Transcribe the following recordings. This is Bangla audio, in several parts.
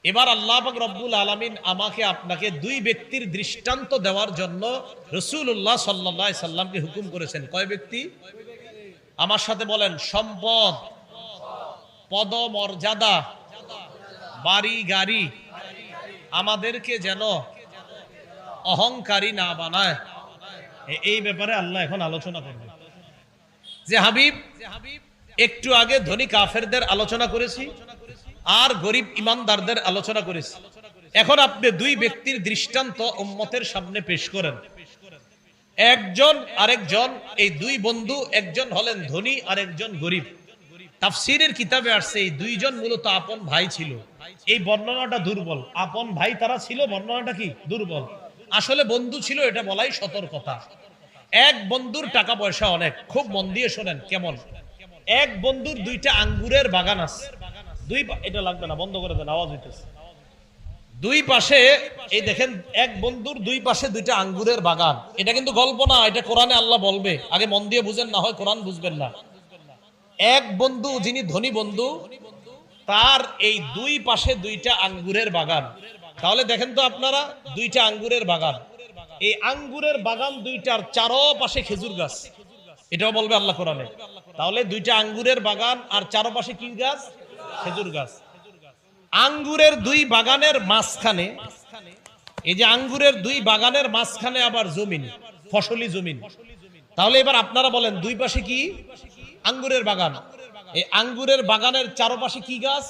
এবার আল্লাহ পাক রব্বুল আলামিন আমাকে আপনাকে দুই ব্যক্তির দৃষ্টান্ত দেওয়ার জন্য রাসূলুল্লাহ সাল্লাল্লাহু আলাইহি সাল্লামকে হুকুম করেছেন। কয় ব্যক্তি? আমার সাথে বলেন, সম্পদ, পদমর্যাদা, বাড়ি গাড়ি আমাদেরকে যেন অহংকারী না বানায়। এই ব্যাপারে আল্লাহ এখন আলোচনা করবে। যে হাবিব, একটু আগে ধনী কাফেরদের আলোচনা করেছি আর গরিব ইমানদারদের আলোচনা করেছি। এখন আপনি দুই ব্যক্তির দৃষ্টান্ত উম্মতের সামনে পেশ করেন। একজন আরেকজন, এই দুই বন্ধু, একজন হলেন ধনী আর একজন গরিব। তাফসীরের কিতাবে আসছে এই দুইজন মূলত আপন ভাই ছিল। এই বর্ণনাটা দুর্বল। আপন ভাই তারা ছিল, বর্ণনাটা কি দুর্বল। আসলে বন্ধু ছিল এটা বলাই সতর্কতা। এক বন্ধুর টাকা পয়সা অনেক, খুব মন দিয়ে শোনেন কেমন। এক বন্ধুর দুইটা আঙ্গুরের বাগান আছে। এটা লাগবে না, বন্ধ করে দেন, আওয়াজ হইতেছে। দুই পাশে, এই দেখেন, এক বন্ধুর দুই পাশে দুইটা আঙ্গুরের বাগান। এটা কিন্তু গল্প না, এটা কোরআনে আল্লাহ বলবে। আগে মন দিয়ে বুঝেন, না হয় কোরআন বুঝবেন না। এক বন্ধু যিনি ধনী বন্ধু, তার এই দুই পাশে দুইটা আঙ্গুরের বাগান। তাহলে দেখেন তো আপনারা, দুইটা আঙ্গুরের বাগান। এই আঙ্গুরের বাগান দুইটার চারপাশে খেজুর গাছ। এটাও বলবে আল্লাহ কোরআনে। তাহলে দুইটা আঙ্গুরের বাগান আর চারপাশে কি গাছ? খেজুর গাছ। আঙ্গুরের দুই বাগানের মাঝখানে, এই যে আঙ্গুরের দুই বাগানের মাঝখানে আবার জমিন, ফসলি জমিন। তাহলে এবার আপনারা বলেন, দুই পাশে কি? আঙ্গুরের বাগান। এই আঙ্গুরের বাগানের চারপাশে কি গাছ?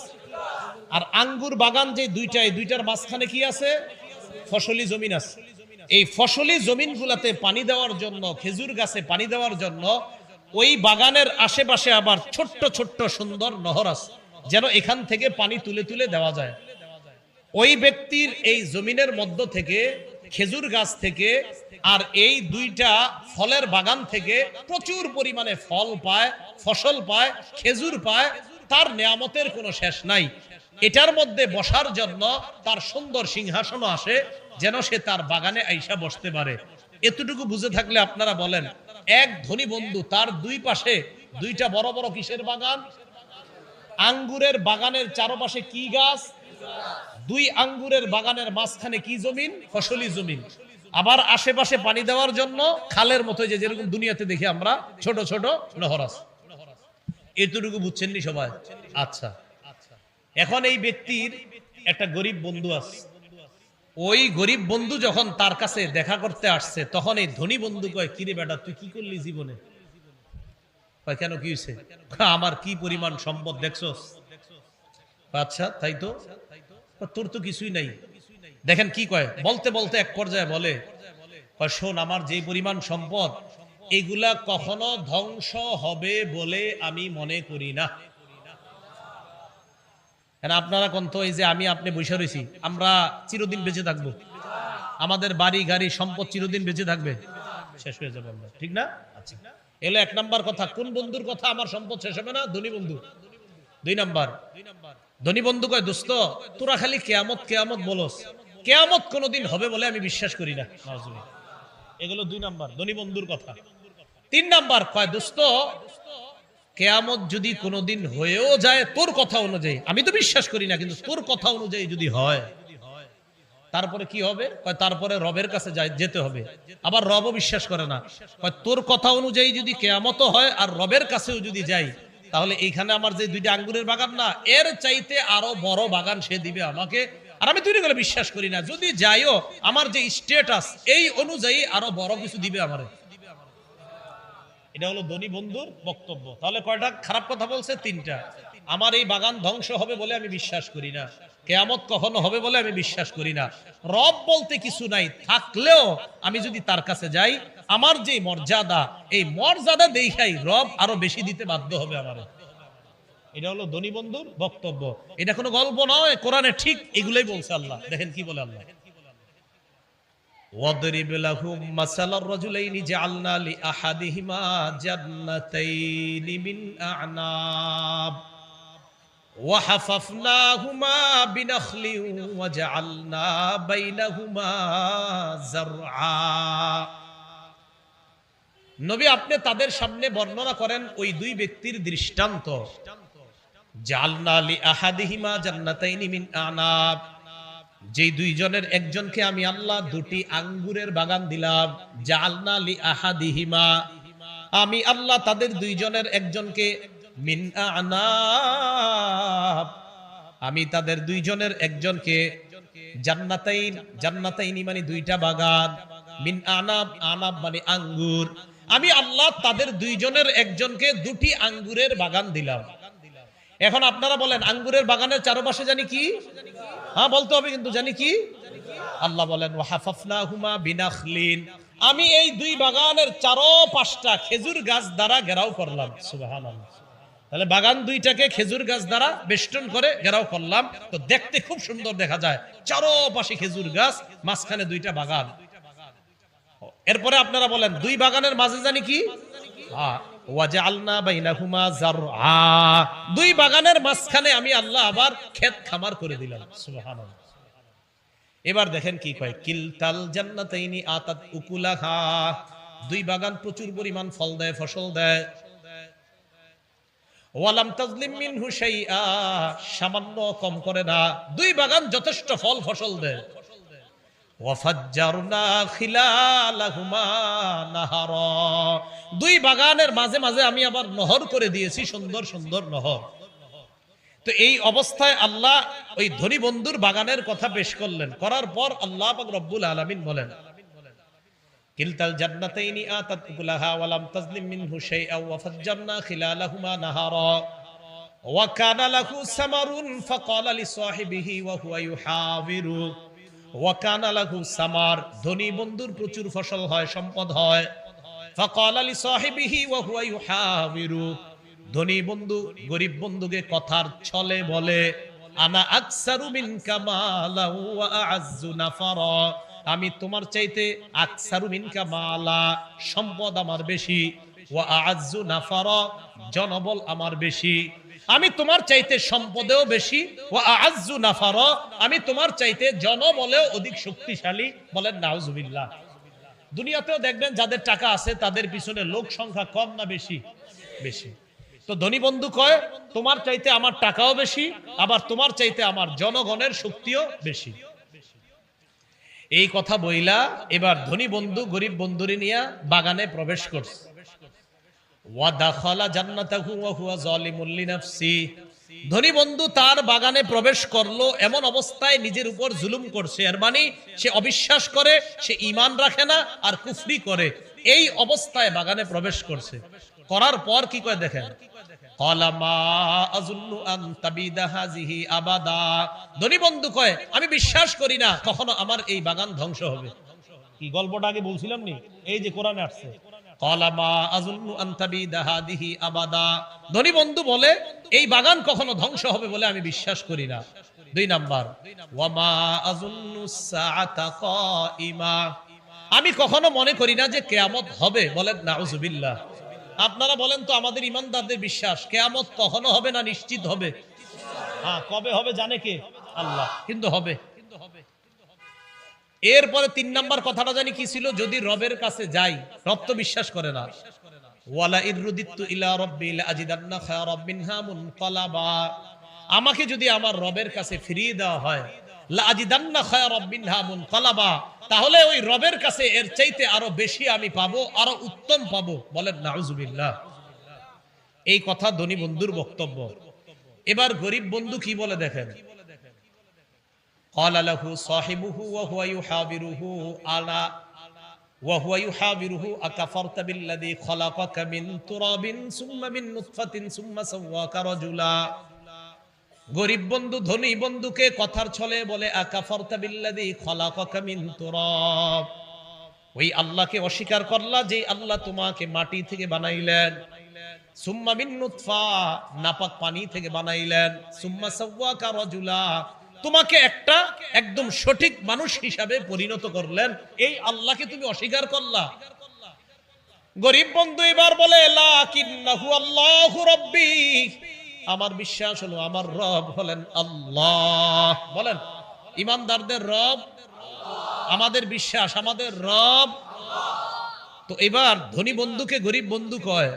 আর আঙ্গুর বাগান যে দুইটা, এই দুইটার মাঝখানে কি আছে? ফসলি জমিন আছে। এই ফসলি জমিনগুলাতে পানি দেওয়ার জন্য, খেজুর গাছে পানি দেওয়ার জন্য ওই বাগানের আশেপাশে আবার ছোট্ট ছোট্ট সুন্দর নহর আছে, যেন এখান থেকে পানি তুলে তুলে দেওয়া যায়। ওই ব্যক্তির এই জমিনের মধ্য থেকে, খেজুর গাছ থেকে আর এই দুইটা ফলের বাগান থেকে প্রচুর পরিমাণে ফল পায়, ফসল পায়, খেজুর পায়। তার নিয়ামতের কোনো শেষ নাই। এটার মধ্যে বসার জন্য তার সুন্দর সিংহাসনও আসে, যেন সে তার বাগানে আইসা বসতে পারে। এতটুকু বুঝে থাকলে আপনারা বলেন, এক ধনী বন্ধু, তার দুই পাশে দুইটা বড় বড় কিসের বাগান? আঙ্গুরের বাগানের চারপাশে কি গাছ? দুই আঙ্গুরের বাগানের মাঝখানে কি জমিন? ফসলি জমিন। আবার আশেপাশে পানি দেওয়ার জন্য খালের মতো, যে যেরকম দুনিয়াতে দেখি আমরা ছোট ছোট নহর আছে। এতটুকু বুঝছেননি সবাই? আচ্ছা, এখন এই ব্যক্তির একটা গরিব বন্ধু আছে। ওই গরিব বন্ধু যখন তার কাছে দেখা করতে আসছে, তখন এই ধনী বন্ধু কয়, কিরে বেটা, তুই কি করলি জীবনে? কেন, কি হয়েছে? আমার কি পরিমাণ সম্পদ দেখছস? আচ্ছা, তাই তো। তোর তো কিছুই নাই। দেখেন কি কয়, বলতে বলতে এক পর্যায়ে বলে, শোন, আমার যে পরিমাণ সম্পদ, এগুলা কখনো ধ্বংস হবে বলে আমি মনে করি না। আপনারা কোন তো, এই যে আমি আপনি বসে রয়েছি, আমরা চিরদিন বেঁচে থাকবো? আমাদের বাড়ি গাড়ি সম্পদ চিরদিন বেঁচে থাকবে? শেষ হয়ে যাবে আমরা, ঠিক না? আচ্ছা, এলো এক নাম্বার কথা। কোন বন্ধুর কথা? আমার সম্পদ শেষ হবে না, ধনী বন্ধু। দুই নাম্বার, ধনী বন্ধু কয়, দোস্ত, তোরা খালি কেয়ামত কেয়ামত বলস, কেয়ামত কোনোদিন হবে বলে আমি বিশ্বাস করি না। এগুলো দুই নাম্বার, ধনী বন্ধুর কথা। তিন নাম্বার কয়, দোস্ত, কেয়ামত যদি কোনোদিন হয়েও যায় তোর কথা অনুযায়ী, আমি তো বিশ্বাস করি না, কিন্তু তোর কথা অনুযায়ী যদি হয়, তারপরে কি হবে? তারপরে রবের কাছে যেতে হবে। আবার রবও বিশ্বাস করে না। তোর কথা অনুযায়ী যদি কেয়ামত হয় আর রবের কাছেও যদি যাই, তাহলে এইখানে আমার যে দুইটা আঙ্গুরের বাগান না, এর চাইতে আরো বড় বাগান সে দিবে আমাকে। আর আমি তৈরি করে বিশ্বাস করি না, যদি যাইও আমার যে স্ট্যাটাস, এই অনুযায়ী আরো বড় কিছু দিবে আমারে। এটা হলো ধনী বন্ধুর বক্তব্য। তাহলে কয়টা খারাপ কথা বলছে? তিনটা। আমার এই বাগান ধ্বংস হবে বলে আমি বিশ্বাস করি না, কিয়ামত কখনো হবে বলে আমি বিশ্বাস করি না, রব বলতে কিছু নাই, থাকলেও আমি যদি তার কাছে যাই, আমার যে মর্যাদা, এই মর্যাদা দেখাই রব আরো বেশি দিতে বাধ্য হবে আমারে। এটা হলো ধনী বন্ধুর বক্তব্য। এটা কোনো গল্প নয়, কোরআনে ঠিক এগুলাই বলছে আল্লাহ। দেখেন কি বলে আল্লাহ, وَاضْرِبْ لَهُمْ مَثَلَ الرَّجُلَيْنِ جَعَلْنَا لِأَحَدِهِمَا جَنَّتَيْنِ مِنْ أَعْنَابٍ وَحَفَفْنَاهُمَا بِنَخْلٍ وَجَعَلْنَا بَيْنَهُمَا زَرْعًا। নবী, আপনি তাদের সামনে বর্ণনা করেন ওই দুই ব্যক্তির দৃষ্টান্ত। জাআলনা লি আহাদিহিমা জান্নাতাইনি মিন আনাব, যেই দুইজনের একজনকে আমি আল্লাহ দুটি আঙ্গুরের বাগান দিলাম। জাআলনা লি আহাদিহিমা, আমি আল্লাহ তাদের দুইজনের একজনকে, মিন আনাব, আমি তাদের দুইজনের একজনকে, জান্নাতাইন, জান্নাতাইনি মানে দুইটা বাগান, মিন আনাব, আনাব মানে আঙ্গুর, আমি আল্লাহ তাদের দুইজনের একজনকে দুটি আঙ্গুরের বাগান দিলাম। এখন আপনারা বলেন আঙ্গুরের বাগানের চারপাশে জানি কি? হ্যাঁ বলতে হবে কিন্তু, জানি কি? আল্লাহ বলেন ওয়াহাফাফনাহুমা বিনাখলিন, আমি এই দুই বাগানের চারপাশটা খেজুর গাছ দ্বারা ঘেরাও করলাম। সুবহানাল্লাহ। তাহলে বাগান দুইটাকে খেজুর গাছ দ্বারা বেষ্টন করে ঘেরাও করলাম, তো দেখতে খুব সুন্দর দেখা যায়, চারপাশে খেজুর গাছ, মাঝখানে দুইটা বাগান। এরপরে আপনারা বলেন দুই বাগানের মাঝে জানি কি? ওয়াজআলনা বাইনাহুমা যারআ, দুই বাগানের মাঝখানে আমি আল্লাহ আবার ক্ষেত খামার করে দিলাম। সুবহানাল্লাহ। এবার দেখেন কি কয়, কিলতাল জান্নাতাইনি আতাত উকুলাহা, দুই বাগান প্রচুর পরিমাণ ফল দেয়, ফসল দেয়। ওয়ালাম তাজলিম মিনহু শাইআ, সামান্য কম করে না, দুই বাগান যথেষ্ট ফল ফসল দেয়। ওয়াফাজ্জারনা খিলালাহুমা নাহারা, দুই বাগানের মাঝে মাঝে আমি আবার নহর করে দিয়েছি, সুন্দর সুন্দর নহর। তো এই অবস্থায় আল্লাহ ওই ধনী বন্ধুর বাগানের কথা পেশ করলেন, করার পর আল্লাহ পাক রব্বুল আলামিন বলেন, কিলতাল জান্নাতাইনি আতাত উকুলাহা ওয়ালাম তাজলিম মিনহু শাইআ ওয়াফাজ্জারনা খিলালাহুমা নাহারা ওয়া কানা লাহু সামারুন ফাকালা লিসাহিবিহি ওয়া হুয়া ইউহাবিরু ওয়া কানা লাহু সামার, ধনী বন্ধুর প্রচুর ফসল হয়, সম্পদ হয়। ফাকালা লিসাহিবিহি ওয়া হুয়া ইউহাবিরু, ধনী বন্ধু গরিব বন্ধুকে কথার ছলে বলে, আনা আকসারু মিনকা মালা ওয়া আ'আজ্জু নাফারা, আমি তোমার চাইতে আকসারু মিনকা মালা, সম্পদ আমার বেশি, ওয়া আ'আজ্জু নাফারা, জনবল আমার বেশি, আমি তোমার চাইতে সম্পদেও বেশি, ওয়া আ'আজ্জু নাফারা, আমি তোমার চাইতে জনবলেও অধিক শক্তিশালী। বলেন নাউজুবিল্লাহ। দুনিয়াতেও দেখবেন যাদের টাকা আছে তাদের পিছনে লোক সংখ্যা কম না বেশি? বেশি। তো ধনী বন্ধু কয় তোমার চাইতে আমার টাকাও বেশি, আবার তোমার চাইতে আমার জনগণের শক্তিও বেশি। এই কথা বইলা এবার ধনী বন্ধু গরিব বন্ধুরে নিয়ে বাগানে প্রবেশ করছে। ওয়া দাখালা জান্নাতাহু ওয়া হুয়া যালিমুল লিনাফসি, ধনী বন্ধু তার বাগানে প্রবেশ করলো, এমন অবস্থায় নিজের উপর জুলুম করছে, এর মানে সে অবিশ্বাস করে, সে ঈমান রাখে না, আর কুফরি করে, এই অবস্থায় বাগানে প্রবেশ করছে। করার পর কি কয় দেখেন, ক্বালা মা আযুন্নু আন তাবিদা হাযিহি আবাদা, ধনী বন্ধু কয় আমি বিশ্বাস করি না কখনো আমার এই বাগান ধ্বংস হবে। কি গল্পটা আগে বলছিলাম নি, এই যে কোরআনে আসছে, ক্বালা মা আযুন্নু আন তাবিদা হাযিহি আবাদা, ধনী বন্ধু বলে এই বাগান কখনো ধ্বংস হবে বলে আমি বিশ্বাস করি না। দুই নাম্বার, ওয়া মা আযুন্নুস সাআতা কাইমা, আমি কখনো মনে করি না যে কিয়ামত হবে। বলেন নাউজুবিল্লাহ। আপনারা বলেন তো, আমাদের ইমানদারদের বিশ্বাস কিয়ামত কখনো হবে না নিশ্চিত হবে? হ্যাঁ, কবে হবে জানে কে? আল্লাহ, কিন্তু হবে। এরপরে তিন নাম্বার কথাটা জানি কি ছিল, যদি রবের কাছে যাই, রব তো বিশ্বাস করে না, ওয়ালা ইররুদিতু ইলা রাব্বি লাআজিদান্না খায়রাম মিনহা মুনকালাবা, আমাকে যদি আমার রবের কাছে ফিরিয়ে দেওয়া হয়, লাআজিদান্না খায়রাম মিনহা মুনকালাবা, তাহলে ওই রবের কাছে এর চাইতে আরো বেশি আমি পাবো, আরো উত্তম পাবো। বলেন নাউজুবিল্লাহ। এই কথা ধনী বন্ধুর বক্তব্য। এবার গরিব বন্ধু কি বলে দেখেন, ক্বালা লাহু সাহিবুহু ওয়া হুয়া ইউহাবিরুহু আলা ওয়া হুয়া ইউহাবিরুহু আকাফারতা বিল্লাযী খলাকাকা মিন তুরাবিন সুম্মা মিন নুতফাতিন সুম্মা সাওয়াকা রাজুলা, গরিব বন্ধু ধনী বন্ধুকে কথার ছলে বলে, আকাফারতা বিল্লাযী খলাকাকা মিন তুরাব, ওই আল্লাহকে অস্বীকার করলা যে আল্লাহ তোমাকে মাটি থেকে বানাইলেন, সুম্মা মিন নুতফা, নাপাক পানি থেকে বানাইলেন, সুম্মা সাওয়াকা রাজুলা, তোমাকে একটা একদম সঠিক মানুষ হিসাবে পরিণত করলেন, এই আল্লাহকে তুমি অস্বীকার করলা। গরিব বন্ধু এবার বলে, লাকিন্নাহু আল্লাহু রাব্বি, আমার বিশ্বাস হলো আমার রব হলেন আল্লাহ। বলেন, ইমানদারদের রব, আমাদের বিশ্বাস আমাদের রব। তো এবার ধনী বন্ধুকে গরিব বন্ধু কয়,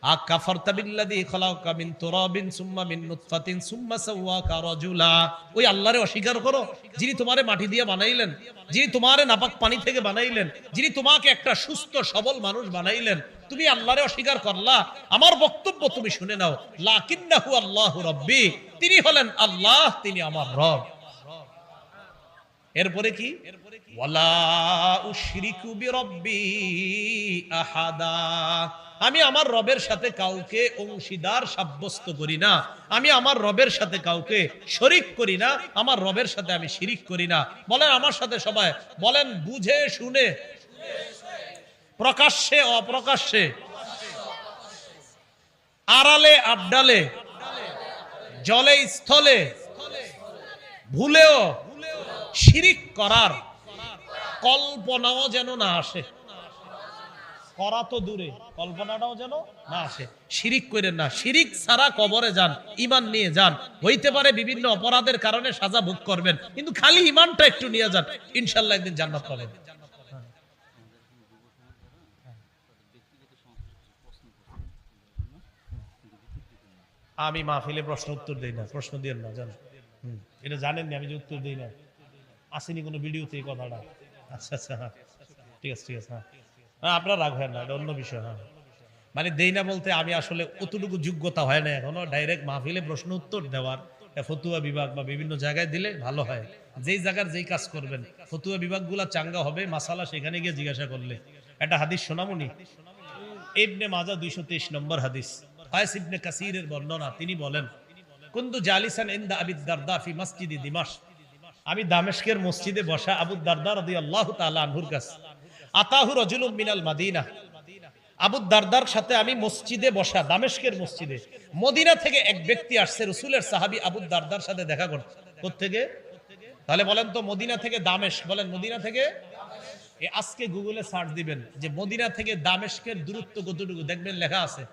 আকাফারতা বিল্লাযী খালাকা মিন তুরাবিন সুম্মা মিন নুতফাতিন সুম্মা সাওয়াকা রাজুলা। ওই আল্লাহরে অস্বীকার করো যিনি তোমারে মাটি দিয়ে বানাইলেন, যিনি তোমারে নাপাক পানি থেকে বানাইলেন, যিনি তোমাকে একটা সুস্থ সবল মানুষ বানাইলেন, তুমি আল্লাহরে অস্বীকার করলা। আমার বক্তব্য তুমি শুনে নাও, লাকিন্নাহু আল্লাহু রাব্বি, তিনি হলেন আল্লাহ, তিনি আমার রব। এরপরে কি, ওয়ালা উশরিকু বিরাব্বি আহাদা, আমি আমার রবের সাথে কাউকে অংশীদার সাব্যস্ত করি না, আমি আমার রবের সাথে কাউকে শরীক করি না, আমার রবের সাথে আমি শিরিক করি না। বলেন আমার সাথে সবাই, বলেন বুঝে শুনে, প্রকাশ্যে অপ্রকাশ্যে, আড়ালে আবডালে, জলে স্থলে, ভুলেও শিরিক করার কল্পনাও যেন না আসে। করা তো দূরে, কল্পনাটাও যেন না আসে। শিরিক করেন না, শিরিক ছাড়া কবরে যান, ঈমান নিয়ে যান। হইতে পারে বিভিন্ন অপরাধের কারণে সাজা ভোগ করবেন, কিন্তু খালি ঈমানটা একটু নিয়ে যান, ইনশাআল্লাহ একদিন জান্নাত পাবেন। আমি মাহফিলে প্রশ্ন উত্তর দেই না, প্রশ্ন দিয়ে না, জান এটা জানেননি আমি যে উত্তর দেই না। আসেনি কোনো ভিডিওতে এই কথাটা? আচ্ছা আচ্ছা, হ্যাঁ ঠিক আছে ঠিক আছে, হ্যাঁ হ্যাঁ আপনারা রাগ হয় না, এটা অন্য বিষয়। হ্যাঁ মানে দেই না বলতে আমি আসলে অতটুকু যোগ্যতা হয় না এখনো ডাইরেক্ট মাহফিলে প্রশ্ন উত্তর দেওয়ার। ফতুয়া বিভাগ বা বিভিন্ন জায়গায় দিলে ভালো হয়, যেই জায়গার যেই কাজ করবেন ফতুয়া বিভাগগুলা চাঙ্গা হবে, মাসালা সেখানে গিয়ে জিজ্ঞাসা করলে। একটা হাদিস শোনামুনি, ইবনে মাজাহ 223 নম্বর হাদিস, কায়েস ইবনে কাসিরের বর্ণনা। তিনি বলেন, কুনতু জালিসান ইনদা আবি দারদা ফি মসজিদি দিমাশক, আমি দামেস্কের মসজিদে বসা আবু দারদা রাদিয়াল্লাহু তাআলা আনহুর কাছে। আতাহু রাজুলুম মিনাল মাদিনা, আবু দারদার সাথে আমি মসজিদে বসা, দামেস্কের মসজিদে। মদিনা থেকে এক ব্যক্তি আসছে রাসূলের সাহাবী আবু দারদার সাথে দেখা করতে। কোত্থেকে? তাহলে বলেন তো, মদিনা থেকে দামেস্ক, বলেন মদিনা থেকে। আজকে গুগলে সার্চ দিবেন যে মদিনা থেকে দামেস্কের দূরত্ব কতটুকু, দেখবেন লেখা আছে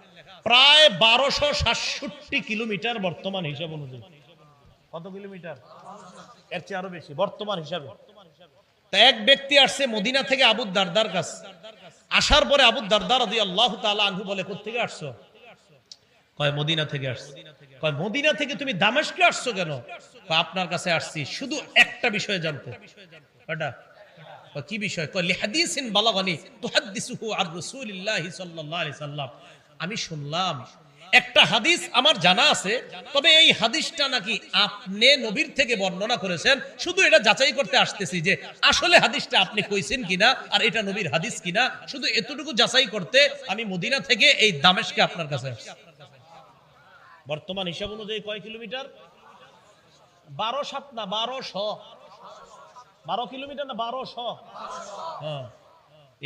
প্রায় 1267 কিলোমিটার বর্তমান হিসাব অনুযায়ী। কত কিলোমিটার? এর চেয়ে আরো বেশি বর্তমান হিসাবে। তা এক ব্যক্তি আসছে মদিনা থেকে আবু দারদার কাছে। আসার পরে আবু দারদা রাদিয়াল্লাহু তাআলা আনহু বলে, কোত্থেকে আসছো? কয় মদিনা থেকে আসছি। কয় মদিনা থেকে তুমি দামেস্কে আসছো কেন? কয় আপনার কাছে আসছি শুধু একটা বিষয় জানতে। কয়টা? কয় কি বিষয়? কয় লিহাদিসিন বালাগানি তুহাদ্দিসুহু আর রাসূলিল্লাহি সাল্লাল্লাহু আলাইহি সাল্লাম, আমি শুনলাম একটা হাদিস আমার জানা আছে, তবে এই হাদিসটা নাকি আপনি নবীর থেকে বর্ণনা করেছেন, শুধু এটা যাচাই করতে আসতেছি যে আসলে হাদিসটা আপনি কইছেন কিনা আর এটা নবীর হাদিস কিনা, শুধু এতটুকু যাচাই করতে আমি মদিনা থেকে এই দামেস্কে আপনার কাছে আসছি। বর্তমান হিসাব অনুযায়ী কয় কিলোমিটার? 12 না 1200, 12 কিলোমিটার না 1200। হ্যাঁ,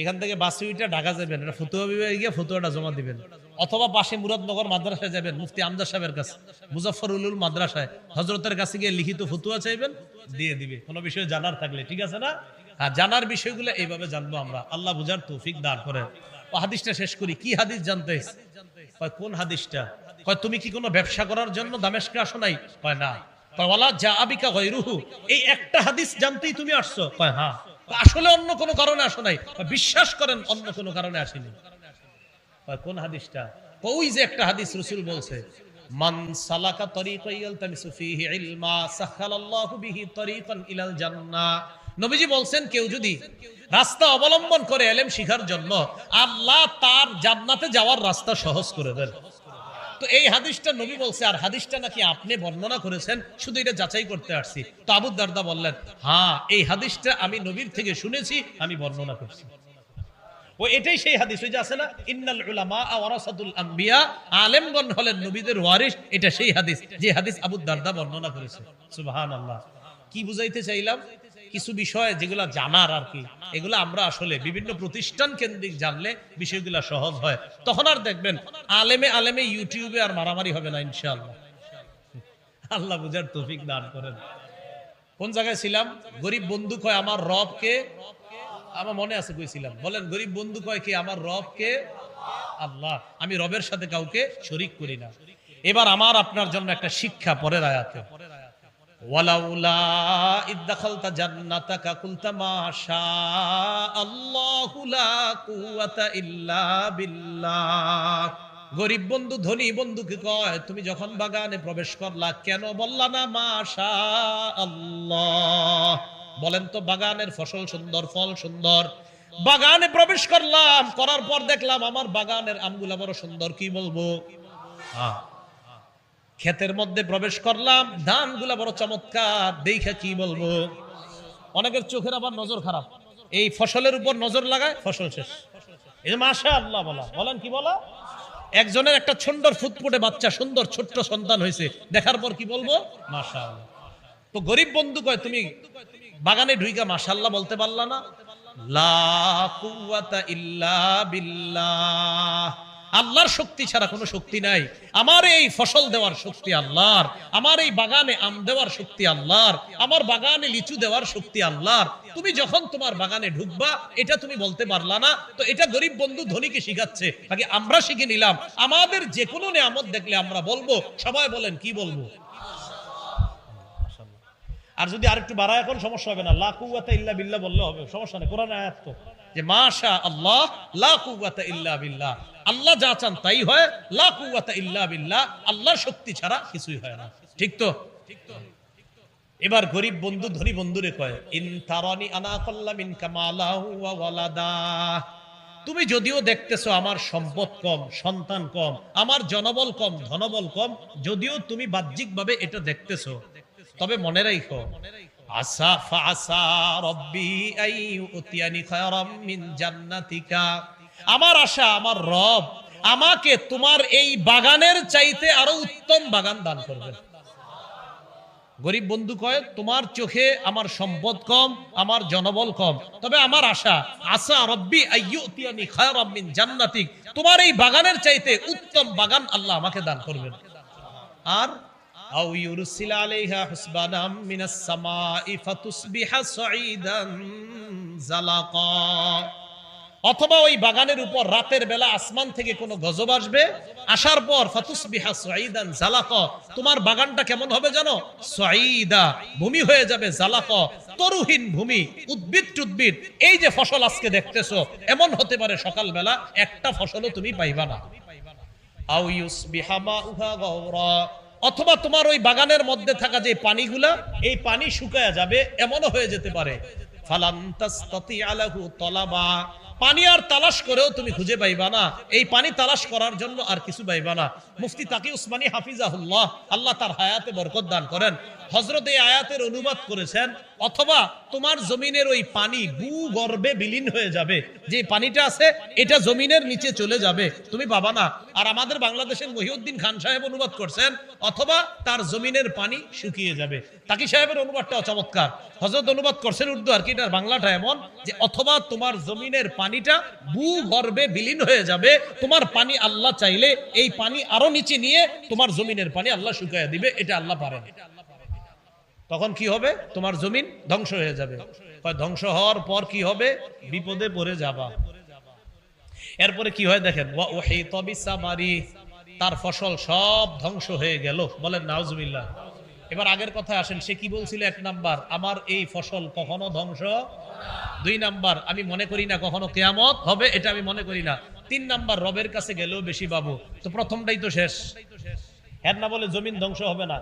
এখান থেকে বাসে উঠে ঢাকা যাবেন, এটা ফতুয়া বিভাগে গিয়ে ফতুয়াটা জমা দিবেন, অথবা পাশে মুরাদনগর মাদ্রাসায় যাবেন, মুফতি আমজাদ সাহেবের কাছে, মুজাফফরুল উলুম মাদ্রাসায় হযরতের কাছে গিয়ে লিখিত ফতুয়া চাইবেন, দিয়ে দিবে, কোনো বিষয় জানার থাকলে। ঠিক আছে না? হ্যাঁ, জানার বিষয়গুলো এইভাবে জানবো আমরা, আল্লাহ বুঝার তৌফিক দান করেন। ও হাদিসটা শেষ করি। কি হাদিস জানতে? কয় কোন হাদিসটা? কয় তুমি কি কোনো ব্যবসা করার জন্য দামেস্কে আসো নাই? কয় না। কয় ওয়ালা জাআবিকা গায়রুহু, এই একটা হাদিস জানতেই তুমি আসছো? কয় হ্যাঁ। আসলে অন্য কোনো কারণে আসো নাই? বিশ্বাস করেন অন্য কোনো কারণে আসেনি। কোন হাদিসটা? ওই যে একটা হাদিস রাসূল বলছে, মান সালাকা তরিকান ইয়ালতামিসু ফীহি ইলমা সাখালাল্লাহু বিহি তরিকান ইলাল জান্নাহ। নবীজি বলছেন, কেউ যদি রাস্তা অবলম্বন করে ইলম শিখার জন্য, আল্লাহ তার জান্নাতে যাওয়ার রাস্তা সহজ করে দেন। তো এই হাদিসটা নবী বলছে, আর হাদিসটা নাকি আপনি বর্ণনা করেছেন, শুধু এটা যাচাই করতে আসছি। তো আবু দারদা বললেন, হ্যাঁ এই হাদিসটা আমি নবীর থেকে শুনেছি, আমি বর্ণনা করছি। ও এটাই সেই হাদিস, ওই যে আছে না, ইন্নাল উলামা ওয়ারাসাতুল আম্বিয়া, আলেমগণ হলেন নবীদের ওয়ারিস। এটা সেই হাদিস, যে হাদিস আবু দারদা বর্ণনা করেছে। সুবহানাল্লাহ। কি বুঝাইতে চাইলাম? কিছু বিষয় যেগুলা জানার আর কি, এগুলো আমরা আসলে বিভিন্ন প্রতিষ্ঠান কেন্দ্রিক জানলে বিষয়গুলো সহজ হয়। তখন আর দেখবেন আলেমে আলেমে ইউটিউবে আর মারামারি হবে না ইনশাআল্লাহ। আল্লাহ বুঝার তৌফিক দান করেন। কোন জায়গায় ছিলাম? গরিব বন্ধু কয় আমার রবকে, আমার মনে আছে কইছিলাম, বলেন গরিব বন্ধু কয় কি? আমার রবকে আল্লাহ, আমি রবের সাথে কাউকে শরীক করি না। এবার আমার আপনার জন্য একটা শিক্ষা, পরের আয়াতে, ওয়ালাউলা ইদখালতা জান্নাতাকা কুলতা মা শা আল্লাহু লা কুওয়াতা ইল্লা বিল্লাহ। গরিব বন্ধু ধনী বন্ধুকে কয়, তুমি যখন বাগানে প্রবেশ করলা কেন বললা না মাশা আল্লাহ? বলেন তো, বাগানের ফসল সুন্দর, ফল সুন্দর, বাগানে প্রবেশ করলাম, করার পর দেখলাম আমার বাগানের আমগুলা বড় সুন্দর, কি বলবো? ক্ষেতের মধ্যে প্রবেশ করলাম, ধানগুলা বড় চমৎকার, দেখা কি বলবো? অনেকের চোখের আবার নজর খারাপ, এই ফসলের উপর নজর লাগায়, ফসল শেষ। এই যে মাশা আল্লাহ বলা, বলেন কি বলা? একজনের একটা সুন্দর ফুটফুটে বাচ্চা, সুন্দর ছোট্ট সন্তান হয়েছে, দেখার পর কি বলবো? মাশা আল্লাহ। তো গরিব বন্ধু কয়, তুমি বাগানে ঢুইকা মাশাআল্লাহ বলতে পারলা না? লা কুওয়াতা ইল্লা বিল্লাহ। আল্লাহর শক্তি ছাড়া কোনো শক্তি নাই। আমার এই ফসল দেওয়ার শক্তি আল্লাহর, আমার এই বাগানে আম দেওয়ার শক্তি আল্লাহর, আমার বাগানে লিচু দেওয়ার শক্তি আল্লাহর। তুমি যখন তোমার বাগানে ঢুকবা এটা তুমি বলতে পারলা না, তো এটা গরিব বন্ধু ধনীকে শিখাচ্ছে, বাকি আমরা শিখে নিলাম। আমাদের যে কোনো নিয়ামত দেখলে আমরা বলবো, সবাই বলেন কি বলবো? আর যদি আরেকটু বাড়ায় এখন সমস্যা হবে না, লা কুওয়াতা ইল্লা বিল্লাহ বললে হবে, সমস্যা নেই। কোরআন আয়াত তো যে মাশা আল্লাহ লা কুওয়াতা ইল্লা বিল্লাহ, আল্লাহ যা চান তাই হয়, লা কুওয়াতা ইল্লা বিল্লাহ, আল্লাহর শক্তি ছাড়া কিছুই হয় না। ঠিক তো? এবার গরিব বন্ধু ধনী বন্ধুরে কয়, ইন তারানি আনা আকাল্লা মিনকা মালাহু ওয়া ওয়ালাদা। তুমি যদিও দেখতেছো আমার সম্পদ কম, সন্তান কম, আমার জনবল কম, ধনবল কম, যদিও তুমি বাহ্যিকভাবে এটা দেখতেছো, তবে মনে রাখো, আসা ফাসা রব্বি আইয়ুতিয়ানি খায়রাম মিন জান্নাতিকা। আমার আশা, আমার রব আমাকে তোমার এই বাগানের চাইতে আরো উত্তম বাগান দান করবেন। গরিব বন্ধু কয়, তোমার চোখে আমার সম্পদ কম, আমার জনবল কম, তবে আমার আশা, আসা রব্বি আইয়ুতিয়ানি খায়রাম মিন জান্নাতিক, তোমার এই বাগানের চাইতে উত্তম বাগান আল্লাহ আমাকে দান করবেন। আর আও ইউরসিল আলাইহা হুসবানাম মিনাস সামাই ফাতুসবিহা সাঈদান জালাকা। অথবা ওই বাগানের উপর রাতের বেলা আসমান থেকে কোনো গজব আসবে, আসার পর ফাতুসবিহা সাঈদান জালাকা, তোমার বাগানটা কেমন হবে জানো? সাঈদা, ভূমি হয়ে যাবে, জালাকা, তরুহীন ভূমি, উদ্ভিদ টুদ্ভিদ। এই যে ফসল আজকে দেখতেছো, এমন হতে পারে সকালবেলা একটা ফসলও তুমি পাইবা না। আও ইউসবিহা মাউহা গাওরা, অথবা তোমার ওই বাগানের মধ্যে থাকা যে পানিগুলা, এই পানি শুকায়া যাবে, এমনও হয়ে যেতে পারে। ফালান তাসতাতিআ লাহু তালাবা, পানি আর তালাশ করেও তুমি খুঁজে পাইবা না, এই পানি তালাশ করার জন্য আর কিছু পাইবা না। মুফতি তাকি উসমানী হাফিজাহুল্লাহ, আল্লাহ তার হায়াতে বরকত দান করেন, হযরত এই আয়াতের অনুবাদ করেছেন, অথবা তোমার জমিনের ওই পানি ভূগর্ভে বিলীন হয়ে যাবে, যে পানিটা আছে এটা জমিনের নিচে চলে যাবে, তুমি পাবা না। আর আমাদের বাংলাদেশের মহিউদ্দিন খান সাহেব অনুবাদ করছেন, অথবা তার জমিনের পানি শুকিয়ে যাবে। তাকি সাহেবের অনুবাদটাও চমৎকার, হযরত অনুবাদ করছেন উর্দু, আর কি এটার বাংলাটা এমন যে অথবা তোমার জমিনের পানিটা ভূগর্ভে বিলীন হয়ে যাবে, তোমার পানি আল্লাহ চাইলে এই পানি আরো নিচে নিয়ে তোমার জমিনের পানি আল্লাহ শুকিয়ে দিবে, এটা আল্লাহ পারেন। তখন কি হবে? তোমার জমিন ধ্বংস হয়ে যাবে। ধ্বংস হওয়ার পর কি হবে? বিপদে পড়ে যাবা। এরপরে কি হয় দেখেন, ওয়া উহিতা বিসামারি, তার ফসল সব ধ্বংস হয়ে গেল, বলেন নাউজুবিল্লাহ। এবার আগের কথায় আসেন, সে কি বলছিল? এক নাম্বার, আমার এই ফসল কখনো ধ্বংস। দুই নাম্বার, আমি মনে করি না কখনো কিয়ামত হবে, এটা আমি মনে করি না। তিন নাম্বার, রবের কাছে গেলেও বেশি পাবো। তো প্রথমটাই তো শেষ, এর না বলে জমিন ধ্বংস হবে না।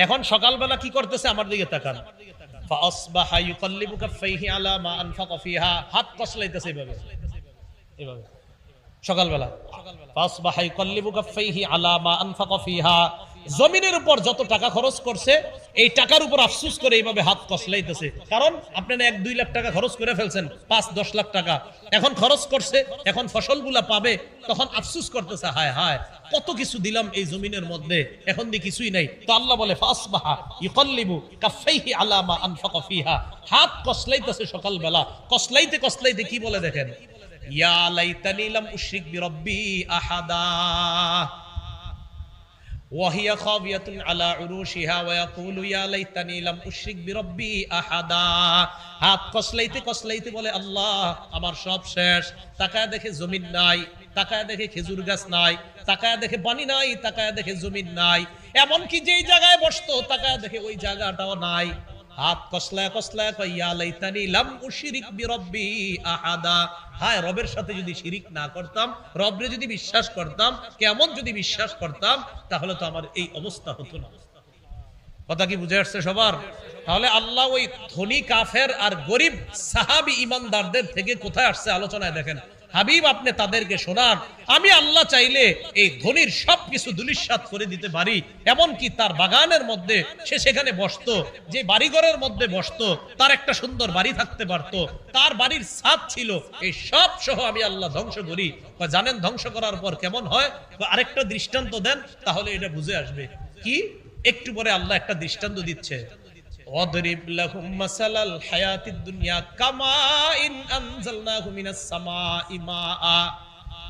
এখন সকালবেলা কি করতেছে? আমার দিকে তাকান, ফাসবাহা ইউকাল্লিবু কাফাইহি আলা মা আনফাকা ফিহা, হাত কসলাইতেছে এভাবে এভাবে সকালবেলা, ফাসবাহা ইউকাল্লিবু কাফাইহি আলা মা আনফাকা ফিহা, জমিনের উপর যত টাকা খরচ করছে এই টাকার উপর আফসোস করে এইভাবে হাত কসলাইতেছে। কারণ আপনারা 1-2 লাখ টাকা খরচ করে ফেলছেন, 5-10 লাখ টাকা এখন খরচ করছে, এখন ফসলগুলা পাবে, তখন আফসোস করতেছে, হায় হায় কত কিছু দিলাম এই জমিনের মধ্যে, এখন দিয়ে কিছুই নাই। তো আল্লাহ বলে ফাসবাহা ইউকাল্লিবু কাফাইহি আলা মা আনফাকা ফিহা, হাত কসলাইতেছে সকালবেলা, কসলাইতে কসলাইতে কি বলে দেখেন, ইয়া লাইতানি লাম উশরিক বিরাব্বি আহাদা ওয়াহিয়া খাবিয়াতুন আলা উরুশিহা ওয়া ইয়াকুলু ইয়া লাইতানি লাম উশরিক বিরাব্বি আহাদা। হাত কসলাইতে কসলাইতে বলে, আল্লাহ আমার সব শেষ। তাকায় দেখে জমিন নাই, তাকায় দেখে খেজুর গাছ নাই, তাকায় দেখে পানি নাই, তাকায় দেখে জমিন নাই, এমনকি যেই জায়গায় বসতো তাকায় দেখে ওই জায়গাটাও নাই। হাত কসলায় কসলায় কয় ইয়া লাইতানি লাম উশরিক বিরব্বি আহাদা, হায় রবের সাথে যদি শিরিক না করতাম, রবরে যদি বিশ্বাস করতাম, কিয়ামত যদি বিশ্বাস করতাম, তাহলে তো আমার এই অবস্থা হতো না। কথা কি বুঝে আসছে সবার? তাহলে আল্লাহ ওই ধনী কাফের আর গরিব সাহাবী ইমানদারদের থেকে কোথায় আসছে আলোচনায় দেখেন। হাবিব আপনি তাদেরকে শোনান, আমি আল্লাহ চাইলে এই ধনীর সবকিছু দুলিশাত করে দিতে পারি, এমনকি তার বাগানের মধ্যে সে সেখানে বসতো, যে বাড়িঘরের মধ্যে বসতো, তার একটা সুন্দর বাড়ি থাকতে পারতো, তার বাড়ির ছাদ ছিল, এই সব সহ আমি আল্লাহ ধ্বংস করি। জানেন ধ্বংস করার পর কেমন হয়? আরেকটা দৃষ্টান্ত দেন, তাহলে এটা বুঝে আসবে। কি? একটু পরে আল্লাহ একটা দৃষ্টান্ত দিচ্ছে, ওয়াদরিব লাহুম মাসালাল হায়াতিদ দুনিয়া কামাইন আনজালনাহু মিনাস সামাই মাআ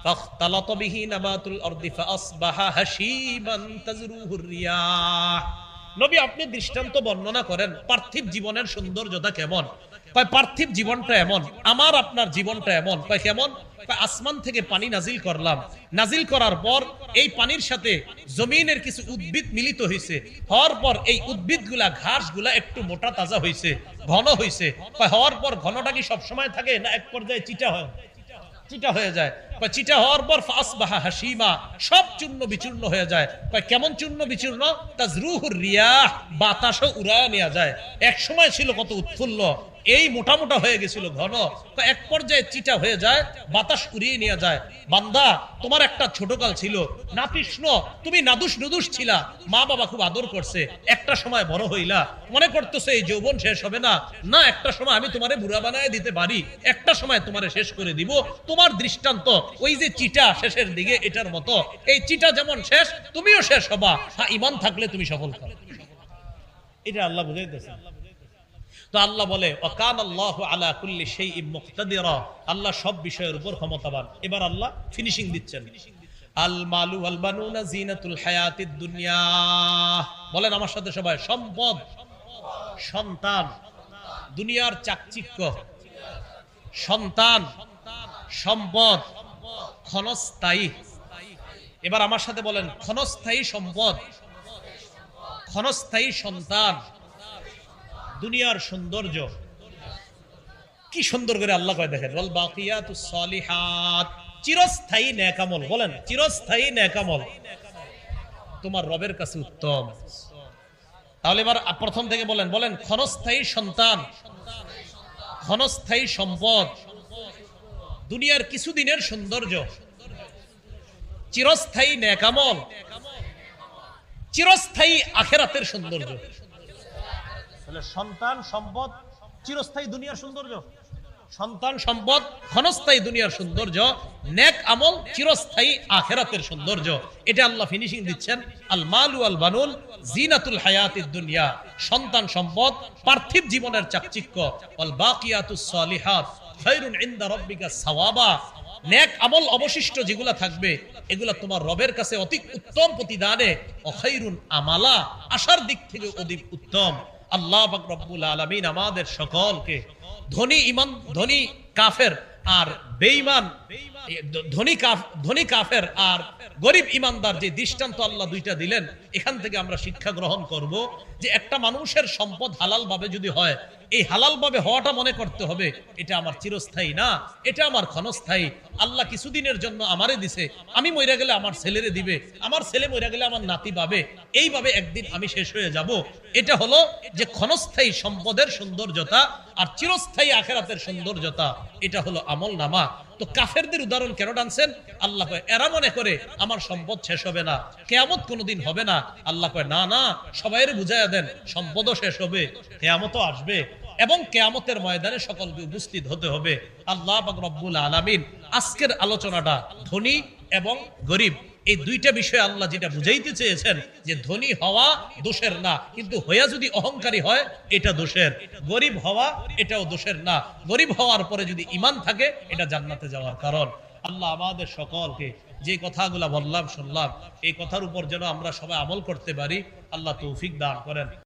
ফাখতালাতা বিহি নাবাতুল আরদি ফাআসবাহা হাশীমান তাজরুহুর রিয়াহ। নবী আপনি দৃষ্টান্ত বর্ণনা করেন পার্থিব জীবনের সৌন্দর্যতা কেমন। কয় পার্থিব জীবনটা এমন, আমার আপনার জীবনটা এমন। কয় কেমন? আসমান থেকে পানি নাজিল করলাম, নাজিল করার পর এই পানির সাথে জমিনের কিছু উদ্ভিদ মিলিত হয়েছে, হওয়ার পর এই উদ্ভিদগুলা ঘাসগুলা একটু মোটা তাজা হয়েছে, ঘন হয়েছে। হওয়ার পর ঘনটা কি সব সময় থাকে না এক পর্যায়ে চিটা হয়? চিটা হয়ে যায়। চিটা হওয়ার পর ফাসবাহা হাসিমা, সব চূর্ণ বিচূর্ণ হয়ে যায়। কেমন চূর্ণ বিচূর্ণ? তাজরুহুর রিয়াহ, বাতাসও উড়ায় নেওয়া যায়। এক সময় ছিল কত উৎফুল্ল, এই মোটা মোটা হয়ে গেছিল ঘন, এক পর্যায়ে চিটা হয়ে যায়, বাতাস উড়িয়ে নিয়ে যায়। বান্দা তোমার একটা ছোটকাল ছিল, নাতিষ্ণ, তুমি নাদুস নুদুস ছিলা, মা বাবা খুব আদর করছে, একটা সময় বড় হইলা, মনে করতেছে এই যৌবন শেষ হবে না, না একটা সময় আমি তোমারে বুড়া বানায় দিতে পারি, একটা সময় তোমারে শেষ করে দিব। তোমার দৃষ্টান্ত ওই যে চিটা শেষের দিকে, এটার মতো। এই চিটা যেমন শেষ, তুমিও শেষ হবা, হ্যাঁ ঈমান থাকলে তুমি সফল হবে। এটা আল্লাহ বুঝাইতেছে। তো আল্লাহ বলে ওয়াকানাল্লাহু আলা কুল্লি শাইইন মুকতাদিরা, আল্লাহ সব বিষয়ের উপর ক্ষমতাবান। এবার আল্লাহ ফিনিশিং দিচ্ছেন, আল মালু ওয়াল বানুনা জিনাতুল হায়াতিদ দুনিয়া। বলেন আমার সাথে সবাই, সম্পদ, সন্তান দুনিয়ার চাকচিক্য। সন্তান, সম্পদ ক্ষণস্থায়ী। এবার আমার সাথে বলেন, ক্ষণস্থায়ী সম্পদ, ক্ষণস্থায়ী সন্তান, দুনিয়ার সৌন্দর্য। কি সুন্দর করে আল্লাহ কয় দেখেন, ওয়াল বাকিয়াতুস সালিহাত, চিরস্থায়ী নেক আমল। বলেন চিরস্থায়ী নেক আমল তোমার রবের কাছে উত্তম। তাহলে এবার প্রথম থেকে বলেন, বলেন ক্ষণস্থায়ী সন্তান, ক্ষণস্থায়ী সম্পদ, দুনিয়ার কিছুদিনের সৌন্দর্য, চিরস্থায়ী নেক আমল, চিরস্থায়ী আখিরাতের সৌন্দর্য। সন্তান, সম্পদ, চিরস্থায়ী দুনিয়ার সৌন্দর্য। সন্তান, সম্পদ, ক্ষণস্থায়ী দুনিয়ার সৌন্দর্য, নেক আমল, চিরস্থায়ী আখিরাতের সৌন্দর্য। এটা আল্লাহ ফিনিশিং দিচ্ছেন, আল মালু ওয়াল বানুন জিনাতুল হায়াতিদ দুনিয়া। সন্তান, সম্পদ পার্থিব জীবনের চাকচিক্য, ওয়াল বাকিয়াতুস সালিহাত খায়রুন ইনদা রাব্বিকা সাওয়াবা। নেক আমল অবশিষ্ট যেগুলা থাকবে, এগুলা তোমার রবের কাছে অতি উত্তম প্রতিদানে, ওয়া খায়রুন আমালা, আশার দিক থেকে অধিক উত্তম। আল্লাহ পাক রব্বুল আলামিন আমাদের সকলকে ধনী কাফের আর বেঈমান, ধনী কাফের আর গরিব ইমানদার যে দৃষ্টান্ত আল্লাহ দুইটা দিলেন, এখান থেকে আমরা শিক্ষা গ্রহণ করব যে একটা মানুষের সম্পদ হালাল ভাবে যদি হয়, এই হালাল ভাবে হওয়াটা মনে করতে হবে এটা আমার চিরস্থায়ী না, এটা আমার ক্ষণস্থায়ী। আল্লাহ কিছুদিনের জন্য আমারে দিছে, আমি মইরা গেলে আমার ছেলেরে দিবে, আমার ছেলে মইরা গেলে আমার নাতি পাবে, এইভাবে একদিন আমি শেষ হয়ে যাব। এটা হলো যে ক্ষণস্থায়ী সম্পদের সৌন্দর্যতা, আর চিরস্থায়ী আখিরাতের সৌন্দর্যতা, এটা হলো আমল নামা। তো কাফেরদের উদাহরণ কেন টানছেন? আল্লাহ কয় এরা মনে করে আমার সম্পদ শেষ হবে না, কিয়ামত কোনোদিন হবে না। আল্লাহ কয় না না, সবাইরে বুঝাইয়া দেন সম্পদও শেষ হবে, কিয়ামতও আসবে, এবং কিয়ামতের ময়দানে সকলকে উপস্থিত হতে হবে। আল্লাহ পাক রব্বুল আলামিন আজকের আলোচনাটা ধনী এবং গরিব, এই দুইটা বিষয় আল্লাহ যেটা বুঝাইতে চেয়েছেন, যে ধনী হওয়া দোষের না, কিন্তু হইয়া যদি অহংকারী হয় এটা দোষের। গরিব হওয়া এটাও দোষের না, গরিব হওয়ার পরে যদি ঈমান থাকে এটা জান্নাতে যাওয়ার কারণ। আল্লাহ আমাদের সকলকে যে কথাগুলা বললাম শুনলাম, এই কথার উপর যেন আমরা সবাই আমল করতে পারি, আল্লাহ তৌফিক দান করেন।